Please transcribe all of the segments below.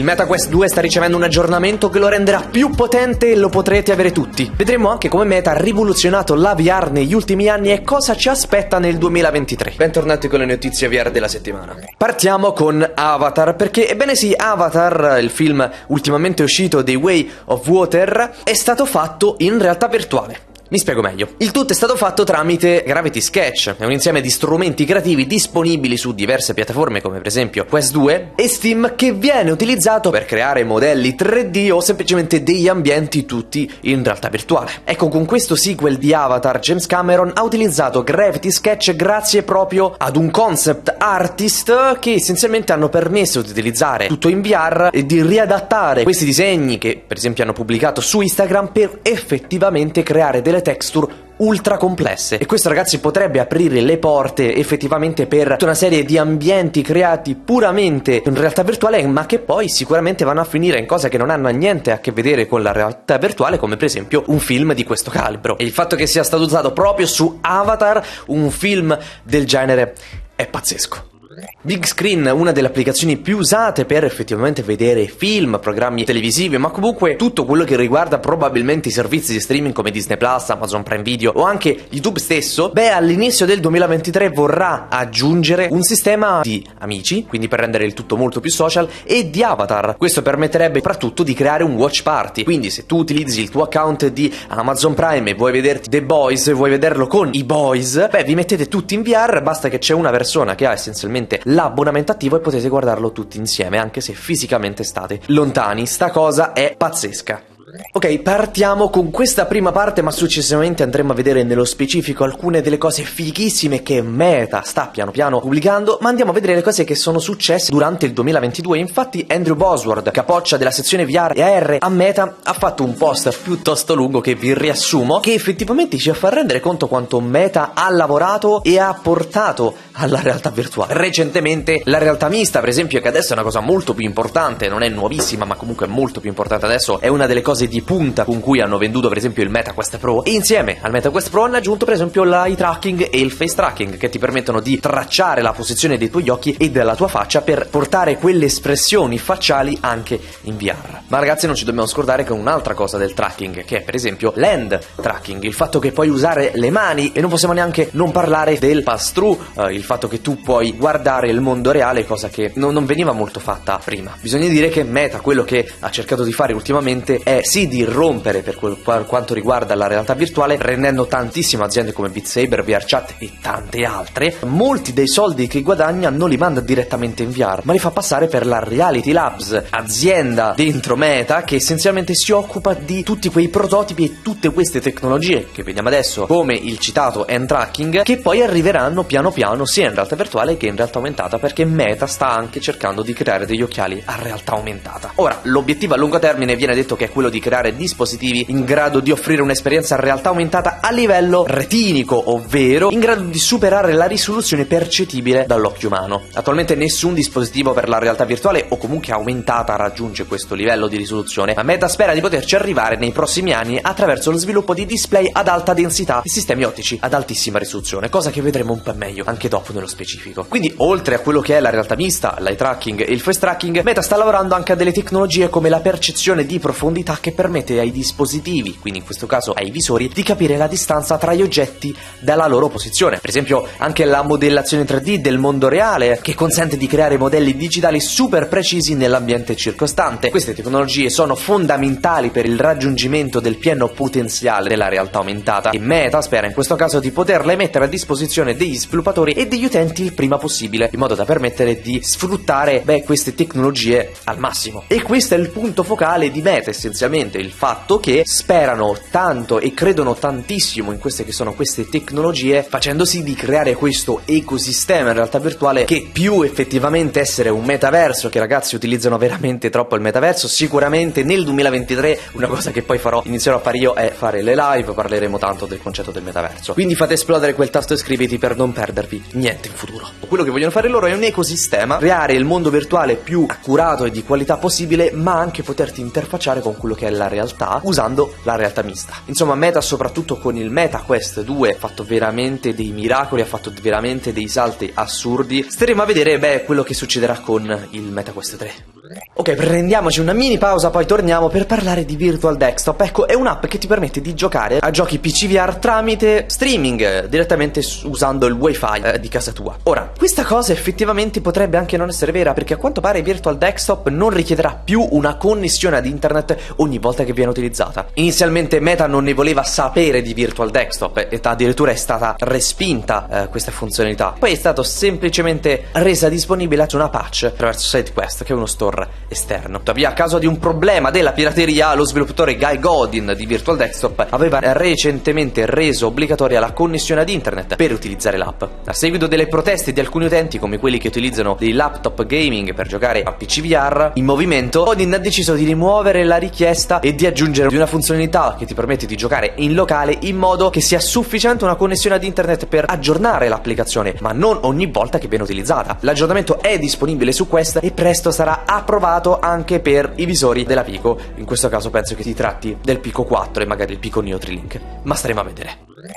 Il MetaQuest 2 sta ricevendo un aggiornamento che lo renderà più potente e lo potrete avere tutti. Vedremo anche come Meta ha rivoluzionato la VR negli ultimi anni e cosa ci aspetta nel 2023. Bentornati con le notizie VR della settimana. Partiamo con Avatar, perché ebbene sì, Avatar, il film ultimamente uscito The Way of Water, è stato fatto in realtà virtuale. Mi spiego meglio. Il tutto è stato fatto tramite Gravity Sketch, è un insieme di strumenti creativi disponibili su diverse piattaforme come per esempio Quest 2 e Steam, che viene utilizzato per creare modelli 3D o semplicemente degli ambienti tutti in realtà virtuale. Ecco, con questo sequel di Avatar, James Cameron ha utilizzato Gravity Sketch grazie proprio ad un concept artist che essenzialmente hanno permesso di utilizzare tutto in VR e di riadattare questi disegni che per esempio hanno pubblicato su Instagram per effettivamente creare delle texture ultra complesse. E questo, ragazzi, potrebbe aprire le porte effettivamente per tutta una serie di ambienti creati puramente in realtà virtuale, ma che poi sicuramente vanno a finire in cose che non hanno niente a che vedere con la realtà virtuale, come per esempio un film di questo calibro. E il fatto che sia stato usato proprio su Avatar, un film del genere, è pazzesco. Big Screen, una delle applicazioni più usate per effettivamente vedere film, programmi televisivi, ma comunque tutto quello che riguarda probabilmente i servizi di streaming come Disney Plus, Amazon Prime Video o anche YouTube stesso, all'inizio del 2023 vorrà aggiungere un sistema di amici, quindi per rendere il tutto molto più social, e di avatar. Questo permetterebbe soprattutto di creare un watch party, quindi se tu utilizzi il tuo account di Amazon Prime e vuoi vederti The Boys, vuoi vederlo con i boys, vi mettete tutti in VR, basta che c'è una persona che ha essenzialmente l'abbonamento attivo e potete guardarlo tutti insieme, anche se fisicamente state lontani. Sta cosa è pazzesca. Ok, partiamo con questa prima parte, ma successivamente andremo a vedere nello specifico alcune delle cose fighissime che Meta sta piano piano pubblicando, ma andiamo a vedere le cose che sono successe durante il 2022. Infatti Andrew Bosworth, capoccia della sezione VR e AR a Meta, ha fatto un post piuttosto lungo che vi riassumo, che effettivamente ci fa rendere conto quanto Meta ha lavorato e ha portato alla realtà virtuale. Recentemente la realtà mista, per esempio, che adesso è una cosa molto più importante, non è nuovissima ma comunque è molto più importante adesso, è una delle cose di punta con cui hanno venduto per esempio il MetaQuest Pro, e insieme al MetaQuest Pro hanno aggiunto per esempio l'eye tracking e il face tracking, che ti permettono di tracciare la posizione dei tuoi occhi e della tua faccia per portare quelle espressioni facciali anche in VR. Ma ragazzi, non ci dobbiamo scordare che un'altra cosa del tracking, che è per esempio l'hand tracking, il fatto che puoi usare le mani, e non possiamo neanche non parlare del pass through, il fatto che tu puoi guardare il mondo reale, cosa che non veniva molto fatta prima. Bisogna dire che Meta quello che ha cercato di fare ultimamente è sì di rompere per quanto riguarda la realtà virtuale, rendendo tantissime aziende come Beat Saber, VRChat e tante altre, molti dei soldi che guadagna non li manda direttamente in VR, ma li fa passare per la Reality Labs, azienda dentro Meta che essenzialmente si occupa di tutti quei prototipi e tutte queste tecnologie che vediamo adesso, come il citato hand tracking, che poi arriveranno piano piano sia in realtà virtuale che in realtà aumentata, perché Meta sta anche cercando di creare degli occhiali a realtà aumentata. Ora, l'obiettivo a lungo termine viene detto che è quello di creare dispositivi in grado di offrire un'esperienza a realtà aumentata a livello retinico, ovvero in grado di superare la risoluzione percettibile dall'occhio umano. Attualmente nessun dispositivo per la realtà virtuale o comunque aumentata raggiunge questo livello di risoluzione, ma Meta spera di poterci arrivare nei prossimi anni attraverso lo sviluppo di display ad alta densità e sistemi ottici ad altissima risoluzione, cosa che vedremo un po' meglio anche dopo nello specifico. Quindi, oltre a quello che è la realtà mista, l'eye tracking e il face tracking, Meta sta lavorando anche a delle tecnologie come la percezione di profondità, che permette ai dispositivi, quindi in questo caso ai visori, di capire la distanza tra gli oggetti dalla loro posizione. Per esempio anche la modellazione 3D del mondo reale, che consente di creare modelli digitali super precisi nell'ambiente circostante. Queste tecnologie sono fondamentali per il raggiungimento del pieno potenziale della realtà aumentata, e Meta spera in questo caso di poterle mettere a disposizione degli sviluppatori e degli utenti il prima possibile, in modo da permettere di sfruttare queste tecnologie al massimo. E questo è il punto focale di Meta, essenzialmente il fatto che sperano tanto e credono tantissimo in queste che sono queste tecnologie, facendo sì di creare questo ecosistema in realtà virtuale, che più effettivamente essere un metaverso, che ragazzi utilizzano veramente troppo il metaverso. Sicuramente nel 2023 una cosa che poi inizierò a fare io è fare le live, parleremo tanto del concetto del metaverso, quindi fate esplodere quel tasto iscriviti per non perdervi niente in futuro. Quello che vogliono fare loro è un ecosistema, creare il mondo virtuale più accurato e di qualità possibile, ma anche poterti interfacciare con quello che è la realtà usando la realtà mista. Insomma, Meta, soprattutto con il MetaQuest 2, ha fatto veramente dei miracoli, ha fatto veramente dei salti assurdi. Staremo a vedere quello che succederà con il MetaQuest 3. Ok, prendiamoci una mini pausa, poi torniamo per parlare di Virtual Desktop. Ecco, è un'app che ti permette di giocare a giochi PC VR tramite streaming, direttamente usando il wifi di casa tua. Ora, questa cosa effettivamente potrebbe anche non essere vera, perché a quanto pare Virtual Desktop non richiederà più una connessione ad internet ogni volta che viene utilizzata. Inizialmente Meta non ne voleva sapere di Virtual Desktop e addirittura è stata respinta questa funzionalità. Poi è stato semplicemente resa disponibile una patch attraverso SideQuest, che è uno store esterno. Tuttavia, a causa di un problema della pirateria, lo sviluppatore Guy Godin di Virtual Desktop aveva recentemente reso obbligatoria la connessione ad internet per utilizzare l'app. A seguito delle proteste di alcuni utenti, come quelli che utilizzano dei laptop gaming per giocare a PC VR in movimento, Godin ha deciso di rimuovere la richiesta e di aggiungere una funzionalità che ti permette di giocare in locale in modo che sia sufficiente una connessione ad internet per aggiornare l'applicazione, ma non ogni volta che viene utilizzata. L'aggiornamento è disponibile su Quest e presto sarà approvato anche per i visori della Pico. In questo caso penso che si tratti del Pico 4 e magari il Pico Neo 3 Link, ma staremo a vedere.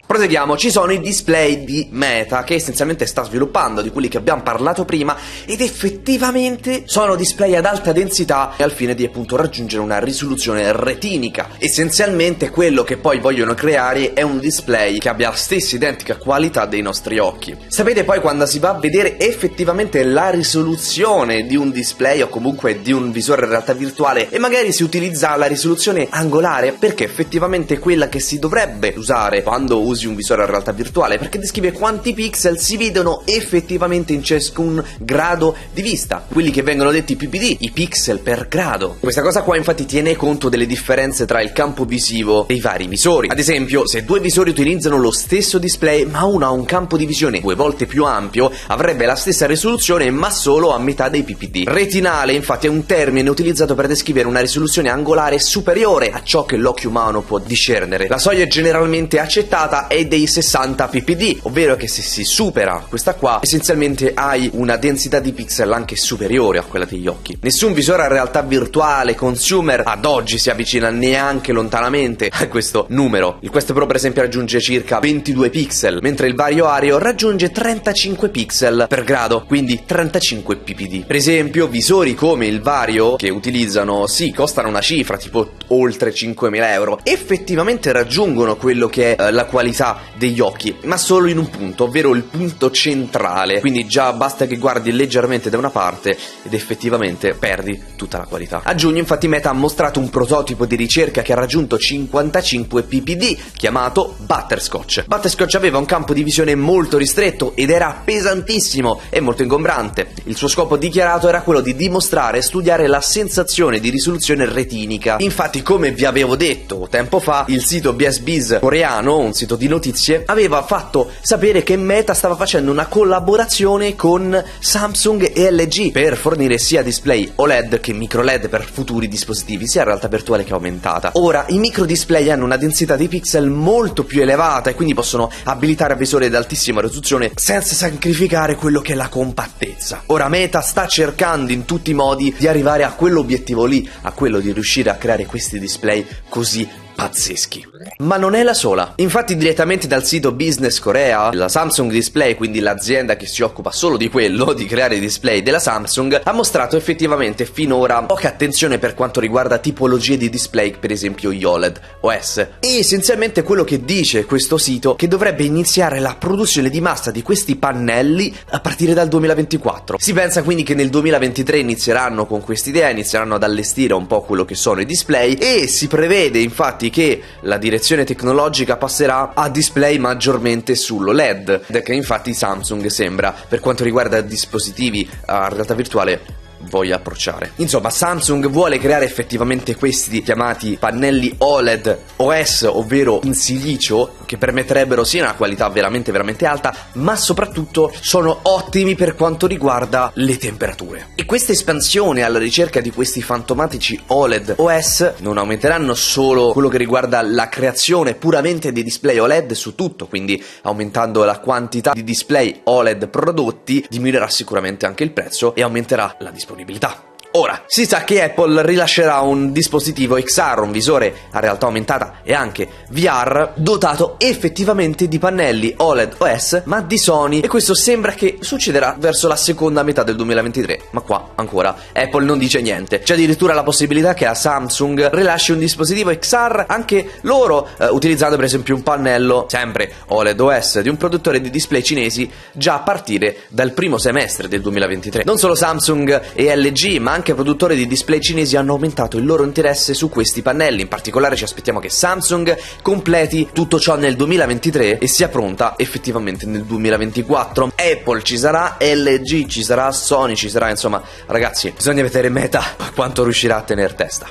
Proseguiamo, ci sono i display di Meta che essenzialmente sta sviluppando, di quelli che abbiamo parlato prima, ed effettivamente sono display ad alta densità al fine di appunto raggiungere una risoluzione retinica. Essenzialmente quello che poi vogliono creare è un display che abbia la stessa identica qualità dei nostri occhi. Sapete, poi quando si va a vedere effettivamente la risoluzione di un display o comunque di un visore in realtà virtuale e magari si utilizza la risoluzione angolare, perché effettivamente è quella che si dovrebbe usare quando usi un visore a realtà virtuale, perché descrive quanti pixel si vedono effettivamente in ciascun grado di vista, quelli che vengono detti PPD, i pixel per grado. Questa cosa qua infatti tiene conto delle differenze tra il campo visivo dei vari visori. Ad esempio, se due visori utilizzano lo stesso display ma uno ha un campo di visione 2 volte più ampio, avrebbe la stessa risoluzione ma solo a metà dei PPD. Retinale infatti è un termine utilizzato per descrivere una risoluzione angolare superiore a ciò che l'occhio umano può discernere. La soglia generalmente accettata è dei 60 ppd, ovvero che se si supera questa qua essenzialmente hai una densità di pixel anche superiore a quella degli occhi. Nessun visore a realtà virtuale consumer ad oggi si avvicina neanche lontanamente a questo numero. Il Quest Pro per esempio raggiunge circa 22 pixel, mentre il Vario Aereo raggiunge 35 pixel per grado, quindi 35 ppd. Per esempio visori come il Vario, che utilizzano, sì, costano una cifra tipo oltre 5.000 euro, effettivamente raggiungono quello che è la qualità degli occhi, ma solo in un punto, ovvero il punto centrale. Quindi già basta che guardi leggermente da una parte ed effettivamente perdi tutta la qualità. A giugno infatti Meta ha mostrato un prototipo di ricerca che ha raggiunto 55 ppd chiamato Butterscotch. Butterscotch aveva un campo di visione molto ristretto ed era pesantissimo e molto ingombrante. Il suo scopo dichiarato era quello di dimostrare e studiare la sensazione di risoluzione retinica. Infatti, come vi avevo detto tempo fa, il sito BSBiz coreano, un sito di notizie, aveva fatto sapere che Meta stava facendo una collaborazione con Samsung e LG per fornire sia display OLED che micro LED per futuri dispositivi, sia a realtà virtuale che aumentata. Ora, i micro display hanno una densità di pixel molto più elevata e quindi possono abilitare a visori ad altissima risoluzione senza sacrificare quello che è la compattezza. Ora Meta sta cercando in tutti i modi di arrivare a quell'obiettivo lì, a quello di riuscire a creare questi display così pazzeschi. Ma non è la sola. Infatti direttamente dal sito Business Korea, la Samsung Display, quindi l'azienda che si occupa solo di quello, di creare i display della Samsung, ha mostrato effettivamente finora poca attenzione per quanto riguarda tipologie di display, per esempio gli OLED OS. E essenzialmente quello che dice questo sito che dovrebbe iniziare la produzione di massa di questi pannelli a partire dal 2024. Si pensa quindi che nel 2023 inizieranno con quest'idea, inizieranno ad allestire un po' quello che sono i display e si prevede infatti che la direzione tecnologica passerà a display maggiormente sull'OLED, che infatti Samsung sembra, per quanto riguarda dispositivi a realtà virtuale, voglia approcciare. Insomma, Samsung vuole creare effettivamente questi chiamati pannelli OLED OS, ovvero in silicio, che permetterebbero sia una qualità veramente alta, ma soprattutto sono ottimi per quanto riguarda le temperature. E questa espansione alla ricerca di questi fantomatici OLED OS non aumenteranno solo quello che riguarda la creazione puramente dei display OLED su tutto, quindi aumentando la quantità di display OLED prodotti diminuirà sicuramente anche il prezzo e aumenterà la disponibilità. Ora, si sa che Apple rilascerà un dispositivo XR, un visore a realtà aumentata e anche VR, dotato effettivamente di pannelli OLED OS, ma di Sony, e questo sembra che succederà verso la seconda metà del 2023, ma qua ancora Apple non dice niente. C'è addirittura la possibilità che la Samsung rilasci un dispositivo XR anche loro, utilizzando per esempio un pannello sempre OLED OS di un produttore di display cinesi già a partire dal primo semestre del 2023. Non solo Samsung e LG, ma anche produttori di display cinesi hanno aumentato il loro interesse su questi pannelli. In particolare ci aspettiamo che Samsung completi tutto ciò nel 2023 e sia pronta effettivamente nel 2024. Apple ci sarà, LG ci sarà, Sony ci sarà, insomma ragazzi, bisogna vedere Meta quanto riuscirà a tenere testa.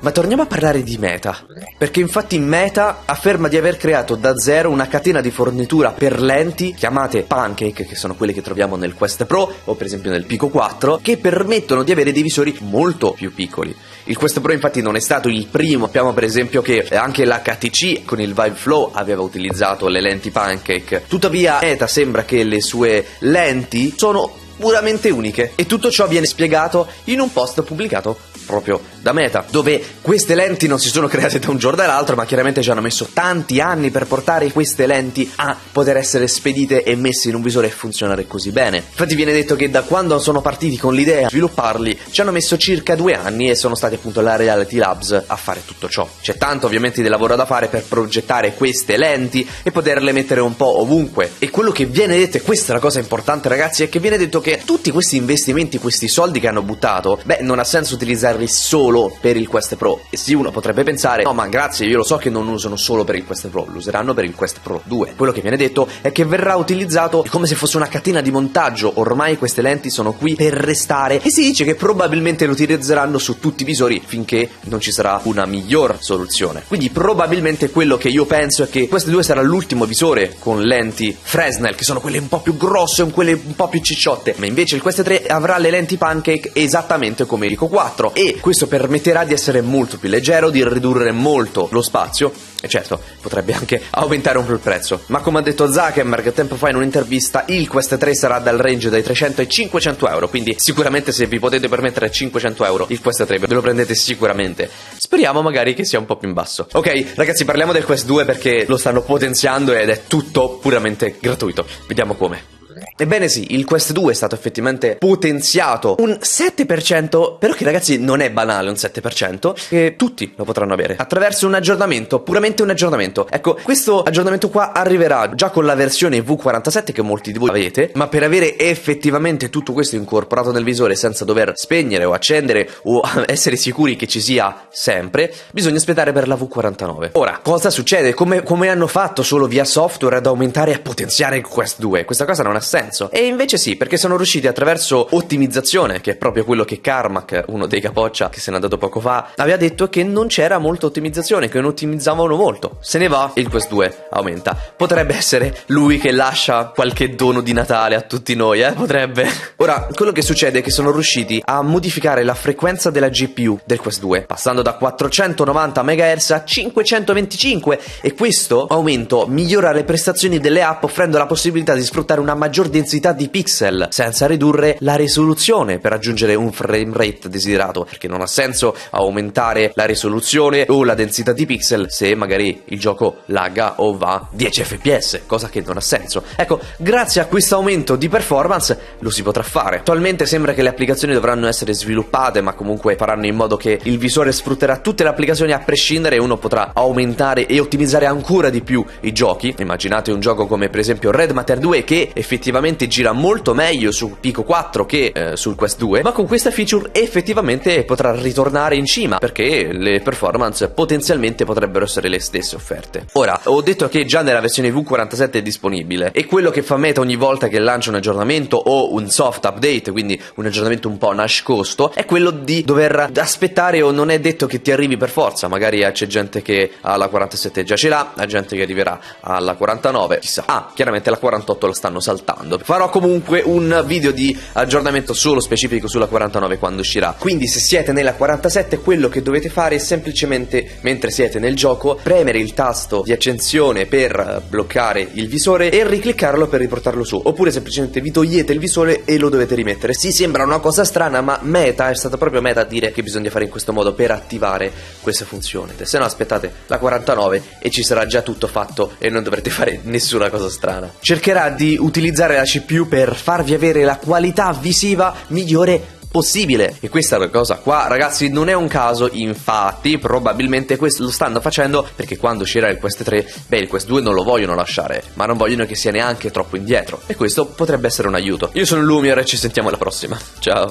Ma torniamo a parlare di Meta, perché infatti Meta afferma di aver creato da zero una catena di fornitura per lenti chiamate Pancake, che sono quelle che troviamo nel Quest Pro o per esempio nel Pico 4, che permettono di avere dei visori molto più piccoli. Il Quest Pro infatti non è stato il primo, sappiamo per esempio che anche l'HTC con il Vive Flow aveva utilizzato le lenti Pancake. Tuttavia Meta sembra che le sue lenti sono puramente uniche, e tutto ciò viene spiegato in un post pubblicato proprio da Meta, dove queste lenti non si sono create da un giorno all'altro, ma chiaramente ci hanno messo tanti anni per portare queste lenti a poter essere spedite e messe in un visore e funzionare così bene. Infatti viene detto che da quando sono partiti con l'idea di svilupparli ci hanno messo circa 2 anni e sono stati appunto la Reality Labs a fare tutto ciò. C'è tanto ovviamente di lavoro da fare per progettare queste lenti e poterle mettere un po' ovunque, e quello che viene detto, e questa è la cosa importante ragazzi, è che viene detto che tutti questi investimenti, questi soldi che hanno buttato, non ha senso utilizzarli solo per il Quest Pro. E sì, uno potrebbe pensare, no ma grazie, io lo so che non usano solo per il Quest Pro, lo useranno per il Quest Pro 2. Quello che viene detto è che verrà utilizzato come se fosse una catena di montaggio. Ormai queste lenti sono qui per restare, e si dice che probabilmente lo utilizzeranno su tutti i visori finché non ci sarà una miglior soluzione. Quindi probabilmente quello che io penso è che Quest 2 sarà l'ultimo visore con lenti Fresnel, che sono quelle un po' più grosse, quelle un po' più cicciotte, ma invece il Quest 3 avrà le lenti Pancake esattamente come il Pico 4, e questo permetterà di essere molto più leggero, di ridurre molto lo spazio, e certo potrebbe anche aumentare un po' il prezzo. Ma come ha detto Zuckerberg tempo fa in un'intervista, il Quest 3 sarà dal range dai 300 ai 500 euro, quindi sicuramente se vi potete permettere 500 euro il Quest 3 ve lo prendete sicuramente. Speriamo magari che sia un po' più in basso. Ok ragazzi, parliamo del Quest 2 perché lo stanno potenziando ed è tutto puramente gratuito. Vediamo come. Ebbene sì, il Quest 2 è stato effettivamente potenziato un 7%, però che ragazzi non è banale un 7%, che tutti lo potranno avere attraverso un aggiornamento, puramente un aggiornamento. Ecco, questo aggiornamento qua arriverà già con la versione V47 che molti di voi avete, ma per avere effettivamente tutto questo incorporato nel visore senza dover spegnere o accendere o essere sicuri che ci sia sempre, bisogna aspettare per la V49. Ora, cosa succede? Come hanno fatto solo via software ad aumentare e a potenziare il Quest 2? Questa cosa non ha senso. E invece sì, perché sono riusciti attraverso ottimizzazione, che è proprio quello che Carmack, uno dei capoccia che se n'è andato poco fa, aveva detto che non c'era molta ottimizzazione, che non ottimizzavano molto. Se ne va, il Quest 2 aumenta. Potrebbe essere lui che lascia qualche dono di Natale a tutti noi, potrebbe. Ora, quello che succede è che sono riusciti a modificare la frequenza della GPU del Quest 2, passando da 490 MHz a 525, e questo aumento migliora le prestazioni delle app, offrendo la possibilità di sfruttare una maggior densità di pixel senza ridurre la risoluzione per raggiungere un frame rate desiderato, perché non ha senso aumentare la risoluzione o la densità di pixel se magari il gioco lagga o va 10 fps, cosa che non ha senso. Ecco, grazie a questo aumento di performance lo si potrà fare. Attualmente sembra che le applicazioni dovranno essere sviluppate, ma comunque faranno in modo che il visore sfrutterà tutte le applicazioni a prescindere, e uno potrà aumentare e ottimizzare ancora di più i giochi. Immaginate un gioco come per esempio Red Matter 2, che effettivamente gira molto meglio su Pico 4 che sul Quest 2, ma con questa feature effettivamente potrà ritornare in cima, perché le performance potenzialmente potrebbero essere le stesse offerte. Ora, ho detto che già nella versione V47 è disponibile, e quello che fa Meta ogni volta che lancia un aggiornamento o un soft update, quindi un aggiornamento un po' nascosto, è quello di dover aspettare, o non è detto che ti arrivi per forza. Magari c'è gente che alla 47 già ce l'ha, c'è gente che arriverà alla 49, chissà. Chiaramente la 48 la stanno saltando. aspettando. Farò comunque un video di aggiornamento solo specifico sulla 49 quando uscirà. Quindi se siete nella 47, quello che dovete fare è semplicemente, mentre siete nel gioco, premere il tasto di accensione per bloccare il visore e ricliccarlo per riportarlo su, oppure semplicemente vi togliete il visore e lo dovete rimettere. Sì, sembra una cosa strana, ma Meta è stata proprio Meta a dire che bisogna fare in questo modo per attivare questa funzione. Se no aspettate la 49 e ci sarà già tutto fatto e non dovrete fare nessuna cosa strana. Cercherà di utilizzare la CPU per farvi avere la qualità visiva migliore possibile, e questa cosa qua, ragazzi, non è un caso. Infatti probabilmente questo lo stanno facendo perché quando uscirà il Quest 3, il Quest 2 non lo vogliono lasciare, ma non vogliono che sia neanche troppo indietro, e questo potrebbe essere un aiuto. Io sono Lumiar e ci sentiamo alla prossima, ciao.